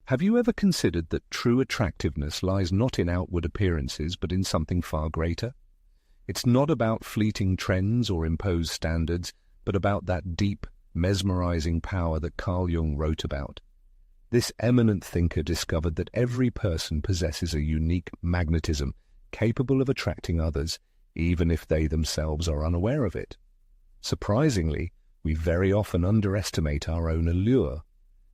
Have you ever considered that true attractiveness lies not in outward appearances but in something far greater? It's not about fleeting trends or imposed standards, but about that deep, mesmerizing power that Carl Jung wrote about. This eminent thinker discovered that every person possesses a unique magnetism capable of attracting others, even if they themselves are unaware of it. Surprisingly, we very often underestimate our own allure,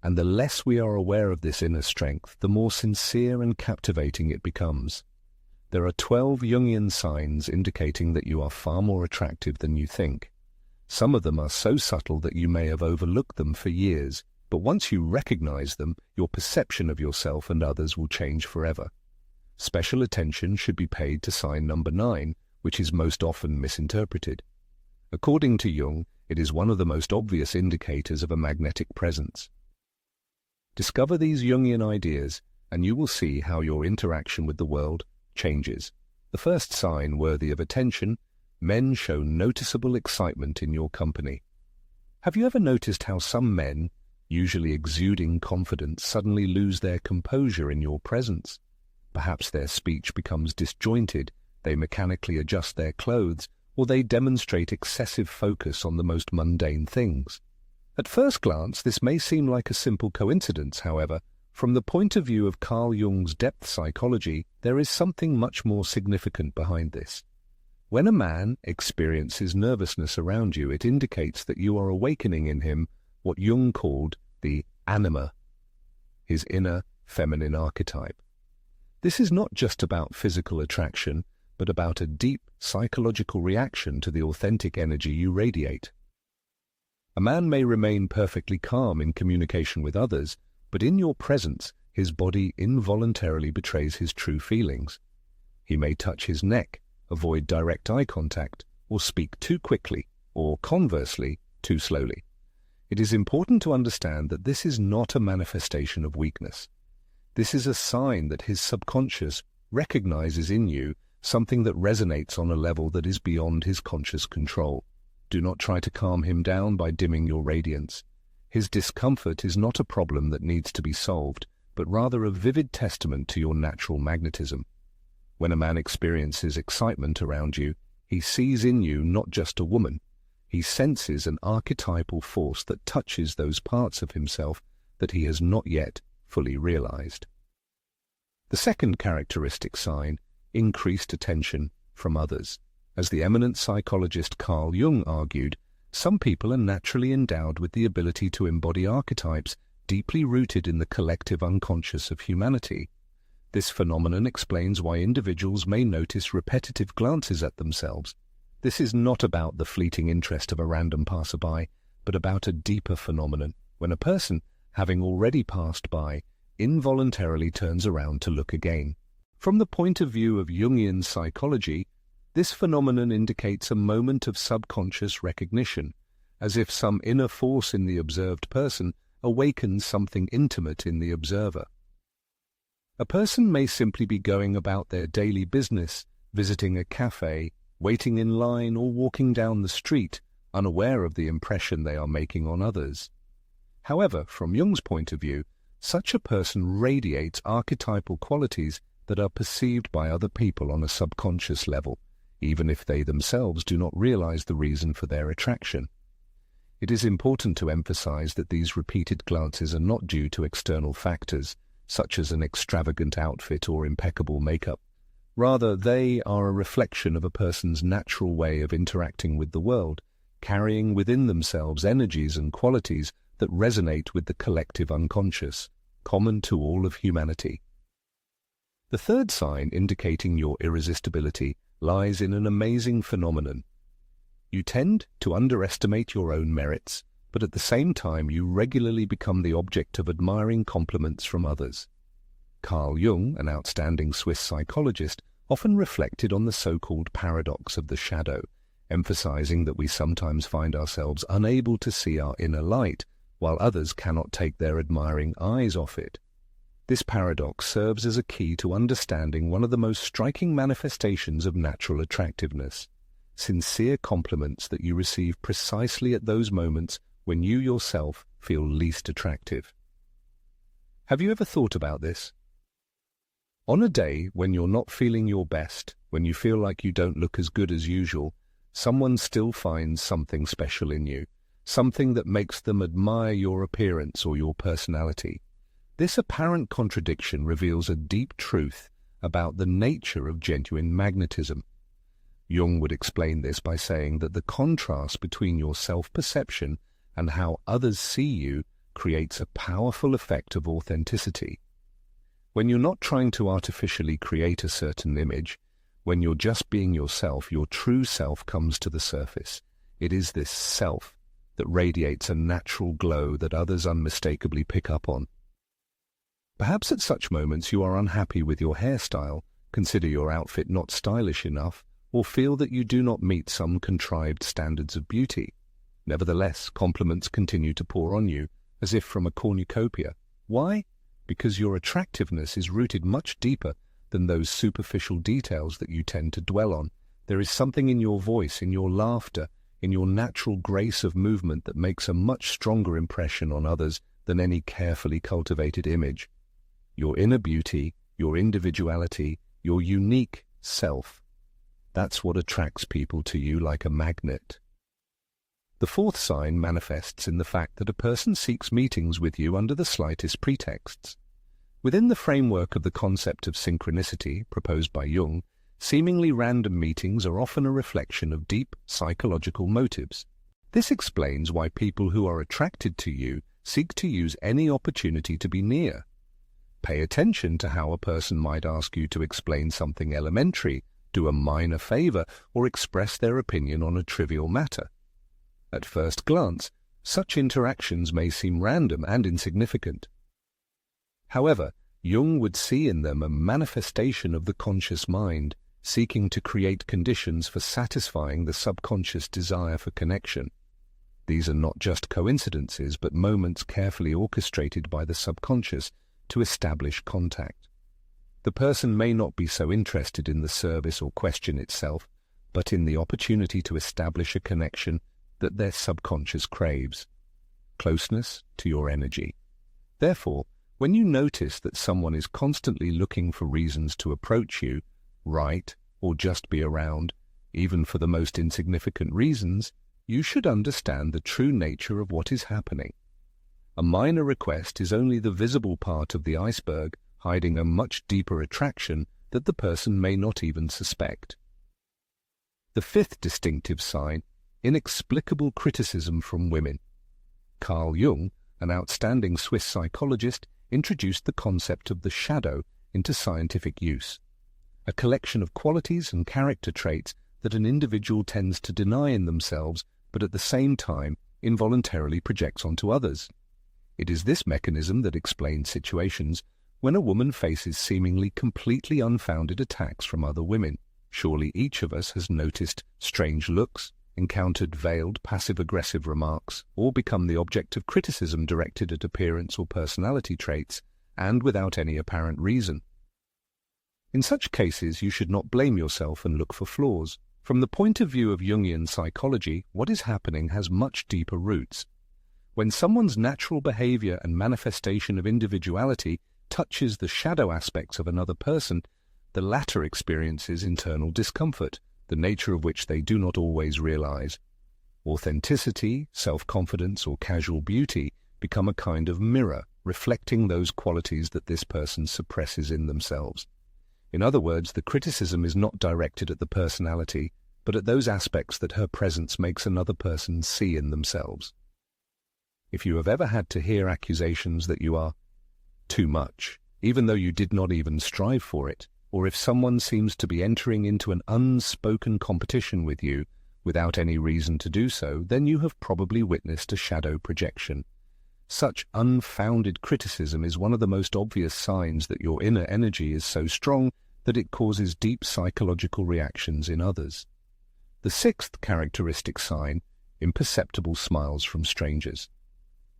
and the less we are aware of this inner strength, the more sincere and captivating it becomes. There are 12 Jungian signs indicating that you are far more attractive than you think. Some of them are so subtle that you may have overlooked them for years, but once you recognize them, your perception of yourself and others will change forever. Special attention should be paid to sign number 9, which is most often misinterpreted. According to Jung, it is one of the most obvious indicators of a magnetic presence. Discover these Jungian ideas, and you will see how your interaction with the world changes. The first sign worthy of attention: men show noticeable excitement in your company. Have you ever noticed how some men, usually exuding confidence, suddenly lose their composure in your presence? Perhaps their speech becomes disjointed, they mechanically adjust their clothes, or they demonstrate excessive focus on the most mundane things. At first glance, this may seem like a simple coincidence. However, from the point of view of Carl Jung's depth psychology, there is something much more significant behind this. When a man experiences nervousness around you, it indicates that you are awakening in him what Jung called the anima, his inner feminine archetype. This is not just about physical attraction, but about a deep psychological reaction to the authentic energy you radiate. A man may remain perfectly calm in communication with others, but in your presence, his body involuntarily betrays his true feelings. He may touch his neck, avoid direct eye contact, or speak too quickly, or conversely, too slowly. It is important to understand that this is not a manifestation of weakness. This is a sign that his subconscious recognizes in you something that resonates on a level that is beyond his conscious control. Do not try to calm him down by dimming your radiance. His discomfort is not a problem that needs to be solved, but rather a vivid testament to your natural magnetism. When a man experiences excitement around you, he sees in you not just a woman. He senses an archetypal force that touches those parts of himself that he has not yet fully realized. The second characteristic sign: increased attention from others. As the eminent psychologist Carl Jung argued, some people are naturally endowed with the ability to embody archetypes deeply rooted in the collective unconscious of humanity. This phenomenon explains why individuals may notice repetitive glances at themselves. This is not about the fleeting interest of a random passerby, but about a deeper phenomenon, when a person, having already passed by, involuntarily turns around to look again. From the point of view of Jungian psychology, this phenomenon indicates a moment of subconscious recognition, as if some inner force in the observed person awakens something intimate in the observer. A person may simply be going about their daily business, visiting a cafe, waiting in line, or walking down the street, unaware of the impression they are making on others. However, from Jung's point of view, such a person radiates archetypal qualities that are perceived by other people on a subconscious level, even if they themselves do not realize the reason for their attraction. It is important to emphasize that these repeated glances are not due to external factors, such as an extravagant outfit or impeccable makeup. Rather, they are a reflection of a person's natural way of interacting with the world, carrying within themselves energies and qualities that resonate with the collective unconscious, common to all of humanity. The third sign indicating your irresistibility lies in an amazing phenomenon. You tend to underestimate your own merits, but at the same time you regularly become the object of admiring compliments from others. Carl Jung, an outstanding Swiss psychologist, often reflected on the so-called paradox of the shadow, emphasizing that we sometimes find ourselves unable to see our inner light, while others cannot take their admiring eyes off it. This paradox serves as a key to understanding one of the most striking manifestations of natural attractiveness: sincere compliments that you receive precisely at those moments when you yourself feel least attractive. Have you ever thought about this? On a day when you're not feeling your best, when you feel like you don't look as good as usual, someone still finds something special in you, something that makes them admire your appearance or your personality. This apparent contradiction reveals a deep truth about the nature of genuine magnetism. Jung would explain this by saying that the contrast between your self-perception and how others see you creates a powerful effect of authenticity. When you're not trying to artificially create a certain image, when you're just being yourself, your true self comes to the surface. It is this self that radiates a natural glow that others unmistakably pick up on. Perhaps at such moments you are unhappy with your hairstyle, consider your outfit not stylish enough, or feel that you do not meet some contrived standards of beauty. Nevertheless, compliments continue to pour on you, as if from a cornucopia. Why? Because your attractiveness is rooted much deeper than those superficial details that you tend to dwell on. There is something in your voice, in your laughter, in your natural grace of movement that makes a much stronger impression on others than any carefully cultivated image. Your inner beauty, your individuality, your unique self. That's what attracts people to you like a magnet. The fourth sign manifests in the fact that a person seeks meetings with you under the slightest pretexts. Within the framework of the concept of synchronicity proposed by Jung, seemingly random meetings are often a reflection of deep psychological motives. This explains why people who are attracted to you seek to use any opportunity to be near. Pay attention to how a person might ask you to explain something elementary, do a minor favor, or express their opinion on a trivial matter. At first glance, such interactions may seem random and insignificant. However, Jung would see in them a manifestation of the conscious mind, seeking to create conditions for satisfying the subconscious desire for connection. These are not just coincidences, but moments carefully orchestrated by the subconscious to establish contact. The person may not be so interested in the service or question itself, but in the opportunity to establish a connection that their subconscious craves. Closeness to your energy. Therefore, when you notice that someone is constantly looking for reasons to approach you, write, or just be around, even for the most insignificant reasons, you should understand the true nature of what is happening. A minor request is only the visible part of the iceberg, hiding a much deeper attraction that the person may not even suspect. The fifth distinctive sign: inexplicable criticism from women. Carl Jung, an outstanding Swiss psychologist, introduced the concept of the shadow into scientific use, a collection of qualities and character traits that an individual tends to deny in themselves, but at the same time involuntarily projects onto others. It is this mechanism that explains situations when a woman faces seemingly completely unfounded attacks from other women. Surely each of us has noticed strange looks, encountered veiled passive-aggressive remarks, or become the object of criticism directed at appearance or personality traits, and without any apparent reason. In such cases, you should not blame yourself and look for flaws. From the point of view of Jungian psychology, what is happening has much deeper roots. When someone's natural behavior and manifestation of individuality touches the shadow aspects of another person, the latter experiences internal discomfort, the nature of which they do not always realize. Authenticity, self-confidence, or casual beauty become a kind of mirror, reflecting those qualities that this person suppresses in themselves. In other words, the criticism is not directed at the personality, but at those aspects that her presence makes another person see in themselves. If you have ever had to hear accusations that you are too much, even though you did not even strive for it, or if someone seems to be entering into an unspoken competition with you without any reason to do so, then you have probably witnessed a shadow projection. Such unfounded criticism is one of the most obvious signs that your inner energy is so strong that it causes deep psychological reactions in others. The sixth characteristic sign: imperceptible smiles from strangers.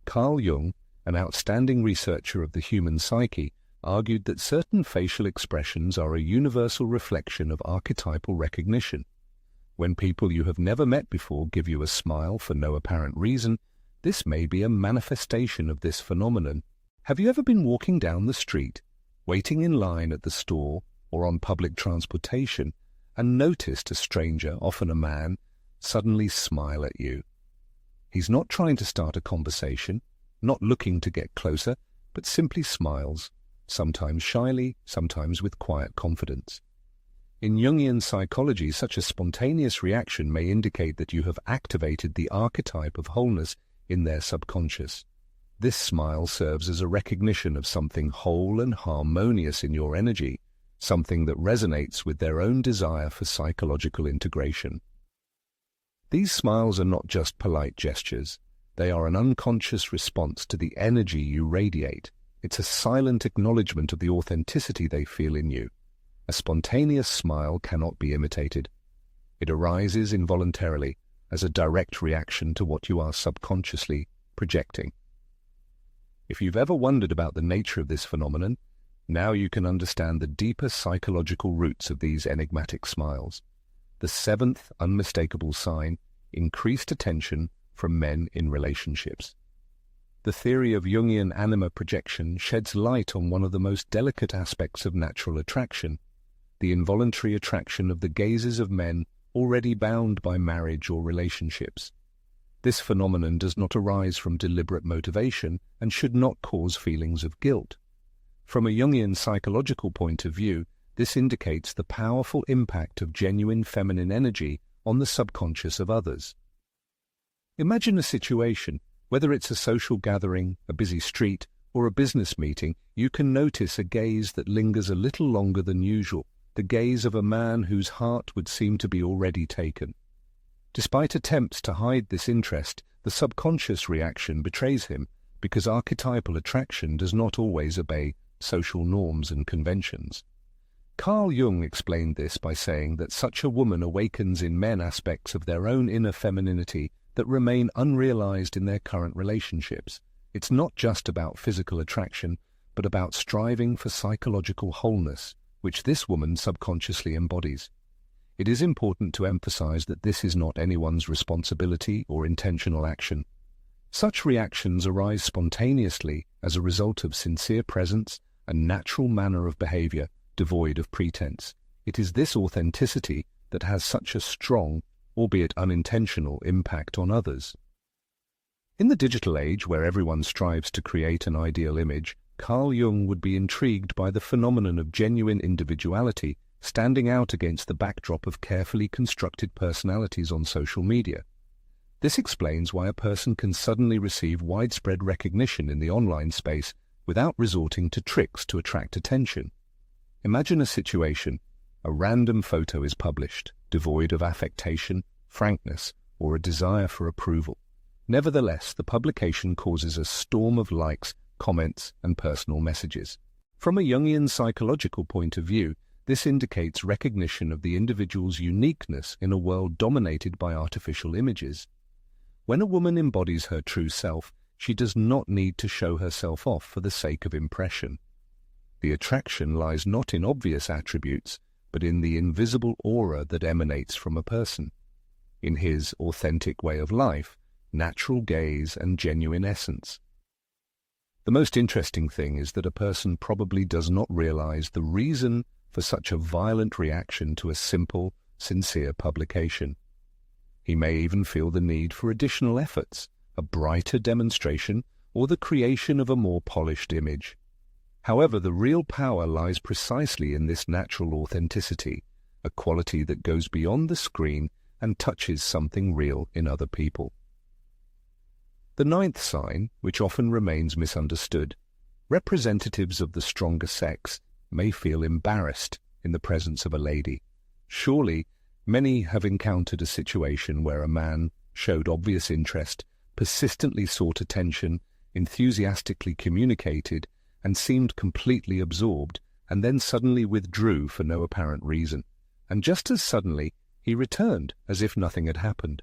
Carl Jung, an outstanding researcher of the human psyche, argued that certain facial expressions are a universal reflection of archetypal recognition. When people you have never met before give you a smile for no apparent reason, this may be a manifestation of this phenomenon. Have you ever been walking down the street, waiting in line at the store or on public transportation, and noticed a stranger, often a man, suddenly smile at you? He's not trying to start a conversation, not looking to get closer, but simply smiles, sometimes shyly, sometimes with quiet confidence. In Jungian psychology, such a spontaneous reaction may indicate that you have activated the archetype of wholeness in their subconscious. This smile serves as a recognition of something whole and harmonious in your energy, something that resonates with their own desire for psychological integration. These smiles are not just polite gestures. They are an unconscious response to the energy you radiate. It's a silent acknowledgement of the authenticity they feel in you. A spontaneous smile cannot be imitated. It arises involuntarily as a direct reaction to what you are subconsciously projecting. If you've ever wondered about the nature of this phenomenon, now you can understand the deeper psychological roots of these enigmatic smiles. The seventh unmistakable sign: increased attention from men in relationships. The theory of Jungian anima projection sheds light on one of the most delicate aspects of natural attraction, the involuntary attraction of the gazes of men already bound by marriage or relationships. This phenomenon does not arise from deliberate motivation and should not cause feelings of guilt. From a Jungian psychological point of view, this indicates the powerful impact of genuine feminine energy on the subconscious of others. Imagine a situation, whether it's a social gathering, a busy street, or a business meeting, you can notice a gaze that lingers a little longer than usual, the gaze of a man whose heart would seem to be already taken. Despite attempts to hide this interest, the subconscious reaction betrays him, because archetypal attraction does not always obey social norms and conventions. Carl Jung explained this by saying that such a woman awakens in men aspects of their own inner femininity that remain unrealized in their current relationships. It's not just about physical attraction, but about striving for psychological wholeness, which this woman subconsciously embodies. It is important to emphasize that this is not anyone's responsibility or intentional action. Such reactions arise spontaneously as a result of sincere presence and natural manner of behavior, devoid of pretense. It is this authenticity that has such a strong, albeit unintentional, impact on others. In the digital age, where everyone strives to create an ideal image, Carl Jung would be intrigued by the phenomenon of genuine individuality standing out against the backdrop of carefully constructed personalities on social media. This explains why a person can suddenly receive widespread recognition in the online space without resorting to tricks to attract attention. Imagine a situation: a random photo is published, devoid of affectation, frankness, or a desire for approval. Nevertheless, the publication causes a storm of likes, comments, and personal messages. From a Jungian psychological point of view, this indicates recognition of the individual's uniqueness in a world dominated by artificial images. When a woman embodies her true self, she does not need to show herself off for the sake of impression. The attraction lies not in obvious attributes, but in the invisible aura that emanates from a person, in his authentic way of life, natural gaze, and genuine essence. The most interesting thing is that a person probably does not realize the reason for such a violent reaction to a simple, sincere publication. He may even feel the need for additional efforts, a brighter demonstration, or the creation of a more polished image. However, the real power lies precisely in this natural authenticity, a quality that goes beyond the screen and touches something real in other people. The ninth sign, which often remains misunderstood: representatives of the stronger sex may feel embarrassed in the presence of a lady. Surely, many have encountered a situation where a man showed obvious interest, persistently sought attention, enthusiastically communicated, and seemed completely absorbed, and then suddenly withdrew for no apparent reason. And just as suddenly, he returned as if nothing had happened.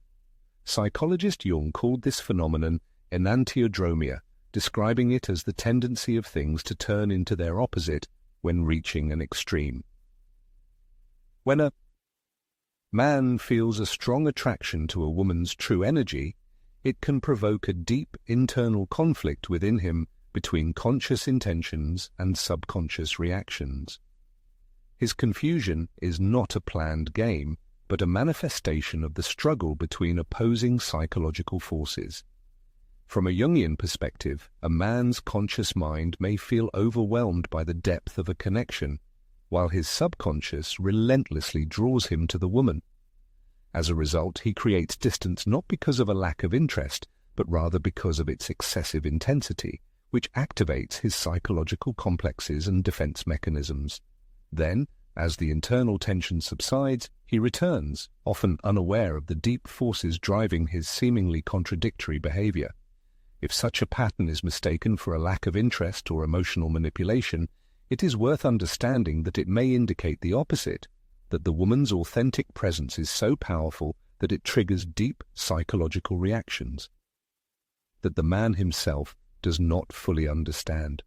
Psychologist Jung called this phenomenon enantiodromia, describing it as the tendency of things to turn into their opposite when reaching an extreme. When a man feels a strong attraction to a woman's true energy, it can provoke a deep internal conflict within him between conscious intentions and subconscious reactions. His confusion is not a planned game, but a manifestation of the struggle between opposing psychological forces. From a Jungian perspective, a man's conscious mind may feel overwhelmed by the depth of a connection, while his subconscious relentlessly draws him to the woman. As a result, he creates distance not because of a lack of interest, but rather because of its excessive intensity, which activates his psychological complexes and defense mechanisms. Then, as the internal tension subsides, he returns, often unaware of the deep forces driving his seemingly contradictory behavior. If such a pattern is mistaken for a lack of interest or emotional manipulation, it is worth understanding that it may indicate the opposite, that the woman's authentic presence is so powerful that it triggers deep psychological reactions that the man himself does not fully understand.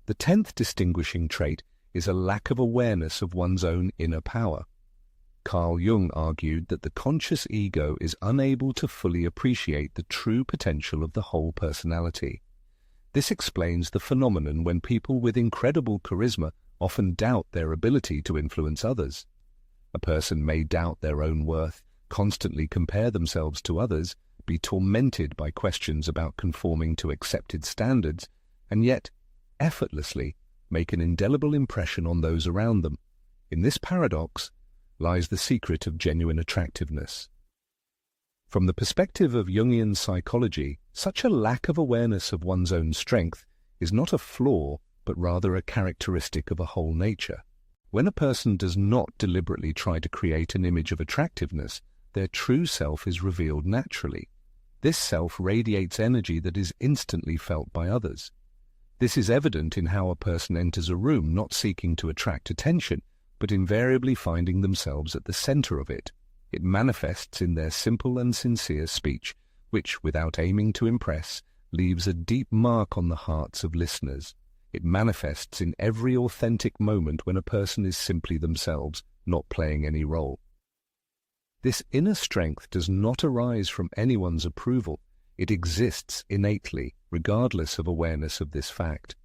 The 10th distinguishing trait is a lack of awareness of one's own inner power. Carl Jung argued that the conscious ego is unable to fully appreciate the true potential of the whole personality. This explains the phenomenon when people with incredible charisma often doubt their ability to influence others. A person may doubt their own worth, constantly compare themselves to others, be tormented by questions about conforming to accepted standards, and yet effortlessly make an indelible impression on those around them. In this paradox lies the secret of genuine attractiveness. From the perspective of Jungian psychology, such a lack of awareness of one's own strength is not a flaw, but rather a characteristic of a whole nature. When a person does not deliberately try to create an image of attractiveness, their true self is revealed naturally. This self radiates energy that is instantly felt by others. This is evident in how a person enters a room not seeking to attract attention, but invariably finding themselves at the center of it. It manifests in their simple and sincere speech, which, without aiming to impress, leaves a deep mark on the hearts of listeners. It manifests in every authentic moment when a person is simply themselves, not playing any role. This inner strength does not arise from anyone's approval. It exists innately, regardless of awareness of this fact.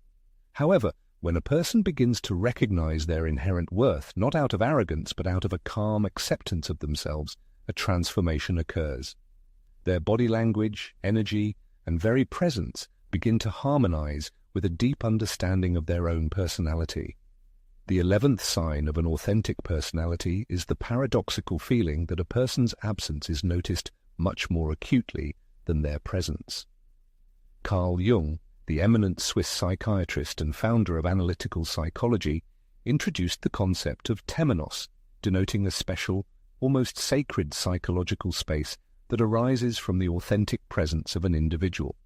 However, when a person begins to recognize their inherent worth, not out of arrogance but out of a calm acceptance of themselves, a transformation occurs. Their body language, energy, and very presence begin to harmonize with a deep understanding of their own personality. The 11th sign of an authentic personality is the paradoxical feeling that a person's absence is noticed much more acutely than their presence. Carl Jung, the eminent Swiss psychiatrist and founder of analytical psychology, introduced the concept of temenos, denoting a special, almost sacred psychological space that arises from the authentic presence of an individual.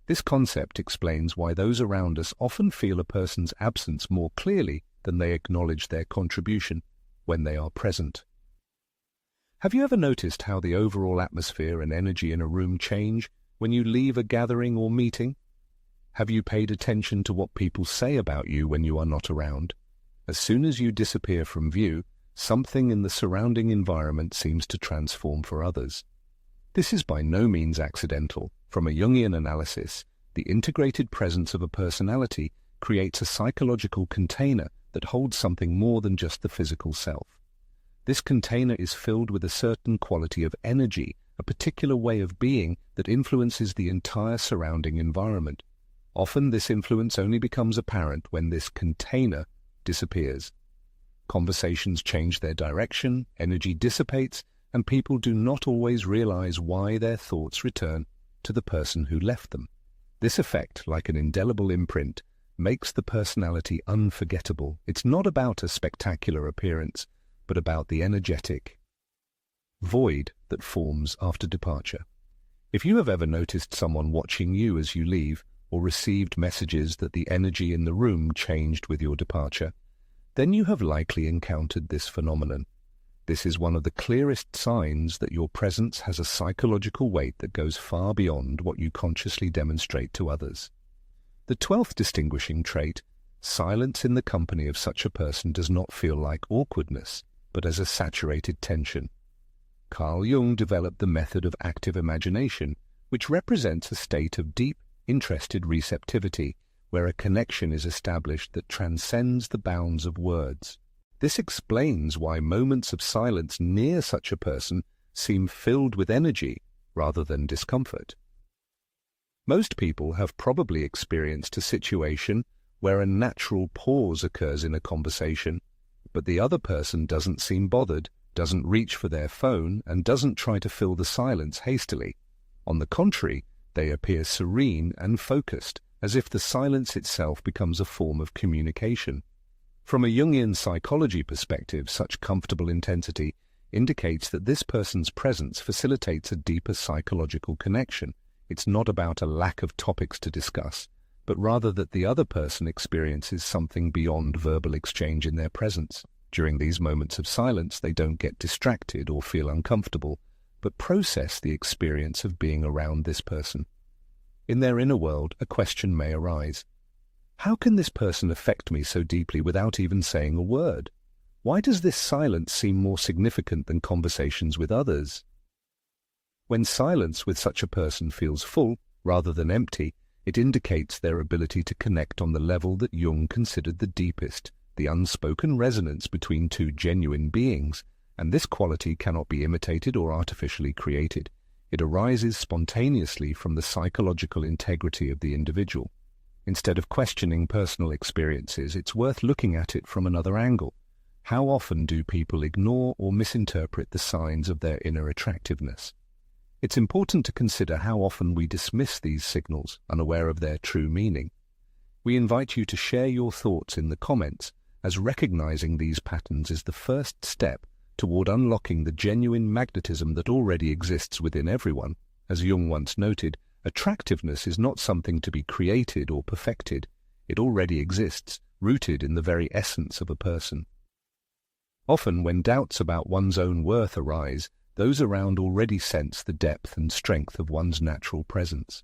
This concept explains why those around us often feel a person's absence more clearly than they acknowledge their contribution when they are present. Have you ever noticed how the overall atmosphere and energy in a room change when you leave a gathering or meeting? Have you paid attention to what people say about you when you are not around? As soon as you disappear from view, something in the surrounding environment seems to transform for others. This is by no means accidental. From a Jungian analysis, the integrated presence of a personality creates a psychological container that holds something more than just the physical self. This container is filled with a certain quality of energy, a particular way of being that influences the entire surrounding environment. Often this influence only becomes apparent when this container disappears. Conversations change their direction, energy dissipates, and people do not always realize why their thoughts return to the person who left them. This effect, like an indelible imprint, makes the personality unforgettable. It's not about a spectacular appearance, but about the energetic void that forms after departure. If you have ever noticed someone watching you as you leave, or received messages that the energy in the room changed with your departure, then you have likely encountered this phenomenon. This is one of the clearest signs that your presence has a psychological weight that goes far beyond what you consciously demonstrate to others. The 12th distinguishing trait, silence in the company of such a person does not feel like awkwardness, but as a saturated tension. Carl Jung developed the method of active imagination, which represents a state of deep, interested receptivity, where a connection is established that transcends the bounds of words. This explains why moments of silence near such a person seem filled with energy rather than discomfort. Most people have probably experienced a situation where a natural pause occurs in a conversation, but the other person doesn't seem bothered, doesn't reach for their phone, and doesn't try to fill the silence hastily. On the contrary, they appear serene and focused, as if the silence itself becomes a form of communication. From a Jungian psychology perspective, such comfortable intensity indicates that this person's presence facilitates a deeper psychological connection. It's not about a lack of topics to discuss, but rather that the other person experiences something beyond verbal exchange in their presence. During these moments of silence, they don't get distracted or feel uncomfortable, but process the experience of being around this person. In their inner world, a question may arise. How can this person affect me so deeply without even saying a word? Why does this silence seem more significant than conversations with others? When silence with such a person feels full rather than empty, it indicates their ability to connect on the level that Jung considered the deepest, the unspoken resonance between two genuine beings, and this quality cannot be imitated or artificially created. It arises spontaneously from the psychological integrity of the individual. Instead of questioning personal experiences, it's worth looking at it from another angle. How often do people ignore or misinterpret the signs of their inner attractiveness? It's important to consider how often we dismiss these signals, unaware of their true meaning. We invite you to share your thoughts in the comments, as recognizing these patterns is the first step toward unlocking the genuine magnetism that already exists within everyone. As Jung once noted, attractiveness is not something to be created or perfected. It already exists, rooted in the very essence of a person. Often, when doubts about one's own worth arise, those around already sense the depth and strength of one's natural presence.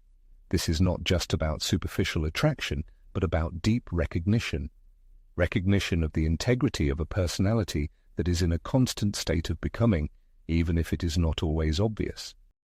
This is not just about superficial attraction, but about deep recognition. Recognition of the integrity of a personality that is in a constant state of becoming, even if it is not always obvious.